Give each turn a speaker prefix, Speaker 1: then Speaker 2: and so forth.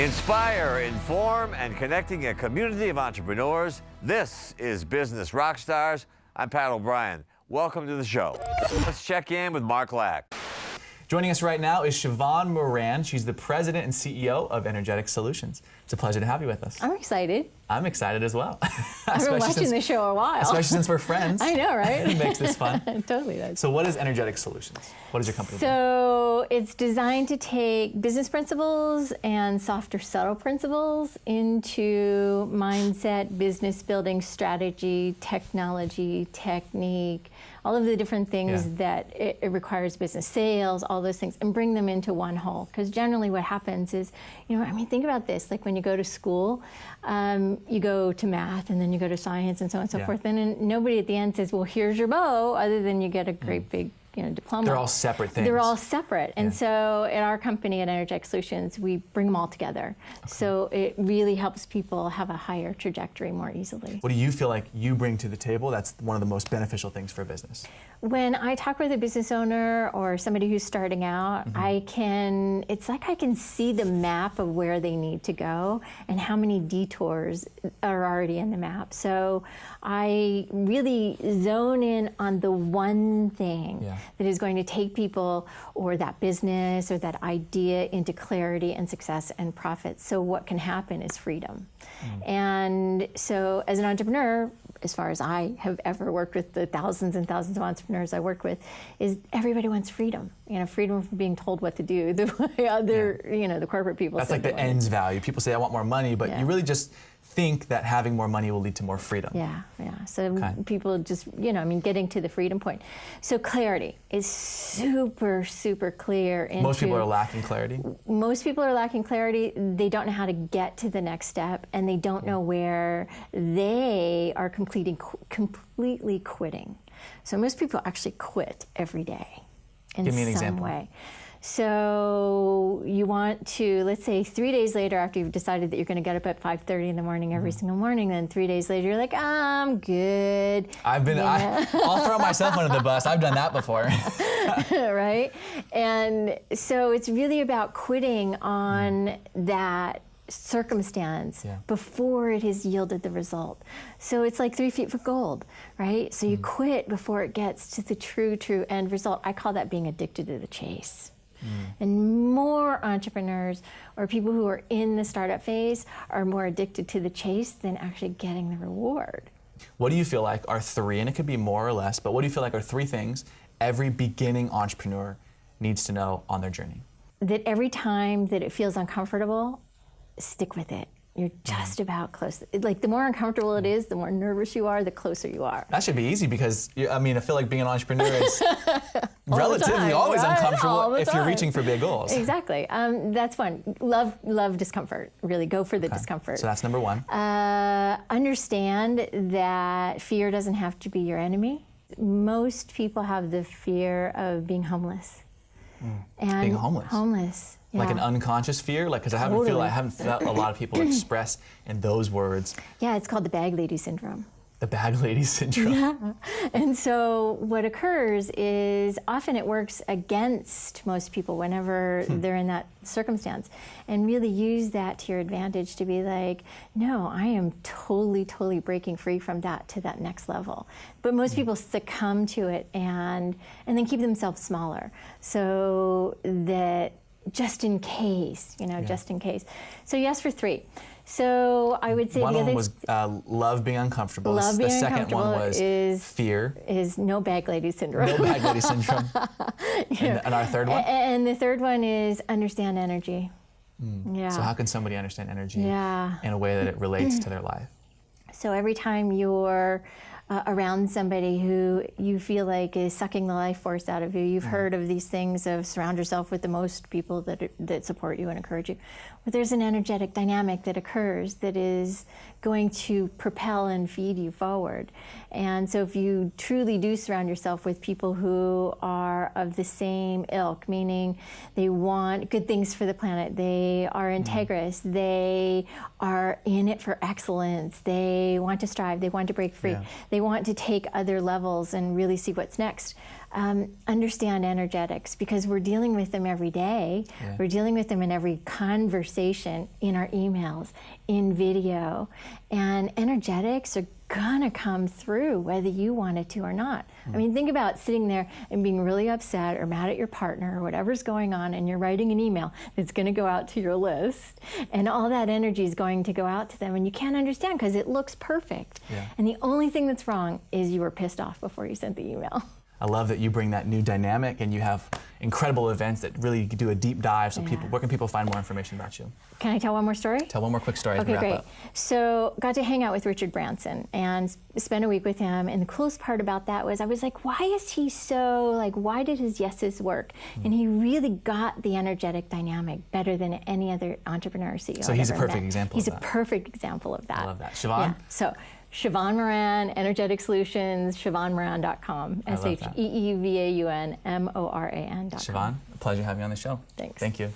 Speaker 1: Inspire, inform, and connecting a community of entrepreneurs. This is Business Rockstars. I'm Pat O'Brien. Welcome to the show. Let's check in with Mark Lack.
Speaker 2: Joining us right now is Sheevaun Moran. She's the president and CEO of Energetic Solutions. It's a pleasure to have you with us.
Speaker 3: I'm excited.
Speaker 2: I'm excited as well.
Speaker 3: I've been watching the show a while.
Speaker 2: Especially since we're friends.
Speaker 3: I know, right?
Speaker 2: It makes this fun.
Speaker 3: It totally does.
Speaker 2: So what is Energetic Solutions? What does your company do?
Speaker 3: So it's designed to take business principles and softer, subtle principles into mindset, business building, strategy, technology, technique, all of the different things that it requires, business sales, all those things, and bring them into one whole. Because generally what happens is, think about this, like when you go to school, you go to math and then you go to science and so on and so forth, and nobody at the end says, well, here's your bow, other than you get a great big diploma.
Speaker 2: They're all separate things.
Speaker 3: They're all separate. And so at our company, at Energetic Solutions, we bring them all together. Okay. So it really helps people have a higher trajectory more easily.
Speaker 2: What do you feel like you bring to the table that's one of the most beneficial things for a business?
Speaker 3: When I talk with a business owner or somebody who's starting out, it's like I can see the map of where they need to go and how many detours are already in the map. So I really zone in on the one thing that is going to take people or that business or that idea into clarity and success and profit. So what can happen is freedom. And so as an entrepreneur, as far as I have ever worked with the thousands and thousands of entrepreneurs I work with, is everybody wants freedom. Freedom from being told what to do the way other, the corporate people
Speaker 2: say. That's like the ends value. People say, I want more money, but you really just think that having more money will lead to more freedom.
Speaker 3: So people just, getting to the freedom point. So clarity is super, super clear.
Speaker 2: Most people are lacking clarity?
Speaker 3: Most people are lacking clarity. They don't know how to get to the next step, and they don't know where they are completely quitting. So most people actually quit every day in
Speaker 2: Give me an
Speaker 3: some
Speaker 2: example.
Speaker 3: way. So you want to, let's say 3 days later after you've decided that you're going to get up at 5:30 in the morning every single morning, then 3 days later you're like, I'm good.
Speaker 2: I'll throw myself under the bus. I've done that before.
Speaker 3: Right? And so it's really about quitting on that circumstance before it has yielded the result. So it's like 3 feet for gold, right? So you quit before it gets to the true end result. I call that being addicted to the chase. And more entrepreneurs or people who are in the startup phase are more addicted to the chase than actually getting the reward.
Speaker 2: What do you feel like are three, and it could be more or less, but what do you feel like are three things every beginning entrepreneur needs to know on their journey?
Speaker 3: That every time that it feels uncomfortable, stick with it. You're just about close. Like the more uncomfortable it is, the more nervous you are, the closer you are.
Speaker 2: That should be easy because, I feel like being an entrepreneur is relatively always uncomfortable if you're reaching for big goals.
Speaker 3: Exactly. That's fun. Love discomfort. Really go for the discomfort.
Speaker 2: So that's number one.
Speaker 3: Understand that fear doesn't have to be your enemy. Most people have the fear of being homeless. And
Speaker 2: being homeless?
Speaker 3: Homeless.
Speaker 2: Like an unconscious fear? Because I haven't felt a lot of people express in those words.
Speaker 3: Yeah, it's called the bag lady syndrome.
Speaker 2: The bag lady syndrome.
Speaker 3: Yeah. And so what occurs is often it works against most people whenever they're in that circumstance, and really use that to your advantage to be like, no, I am totally breaking free from that to that next level. But most people succumb to it and then keep themselves smaller. So that just in case, just in case. So you asked for three. So I would say
Speaker 2: one
Speaker 3: the other
Speaker 2: was love being uncomfortable.
Speaker 3: Love being
Speaker 2: the second one was fear.
Speaker 3: Is no bag lady syndrome.
Speaker 2: No bag lady syndrome. And our third one?
Speaker 3: And the third one is understand energy. Yeah.
Speaker 2: So how can somebody understand energy in a way that it relates to their life?
Speaker 3: So every time you're around somebody who you feel like is sucking the life force out of you, you've heard of these things of surround yourself with the most people that support you and encourage you. But there's an energetic dynamic that occurs that is going to propel and feed you forward. And so if you truly do surround yourself with people who are of the same ilk, meaning they want good things for the planet, they are integrous, they are in it for excellence, they want to strive, they want to break free, They want to take other levels and really see what's next. Understand energetics, because we're dealing with them every day.
Speaker 2: Yeah.
Speaker 3: We're dealing with them in every conversation, in our emails, in video. And energetics are gonna come through whether you want it to or not. I mean, think about sitting there and being really upset or mad at your partner or whatever's going on, and you're writing an email that's gonna go out to your list, and all that energy is going to go out to them, and you can't understand because it looks perfect.
Speaker 2: Yeah.
Speaker 3: And the only thing that's wrong is you were pissed off before you sent the email.
Speaker 2: I love that you bring that new dynamic, and you have incredible events that really do a deep dive. So people, where can people find more information about you?
Speaker 3: Can I tell one more story?
Speaker 2: Tell one more quick story as we
Speaker 3: Okay,
Speaker 2: wrap
Speaker 3: great.
Speaker 2: up.
Speaker 3: So got to hang out with Richard Branson and spend a week with him. And the coolest part about that was I was like, why is he so, like, why did his yeses work? And he really got the energetic dynamic better than any other entrepreneur or CEO.
Speaker 2: So
Speaker 3: I've
Speaker 2: he's a
Speaker 3: ever
Speaker 2: perfect
Speaker 3: met.
Speaker 2: example
Speaker 3: He's
Speaker 2: of
Speaker 3: a
Speaker 2: that.
Speaker 3: perfect example of that.
Speaker 2: I love that. Sheevaun?
Speaker 3: Yeah. So Sheevaun Moran, Energetic Solutions, SheevaunMoran.com.
Speaker 2: I love that.
Speaker 3: SheevaunMoran.com.
Speaker 2: Sheevaun, a pleasure having you on the show.
Speaker 3: Thanks.
Speaker 2: Thank you.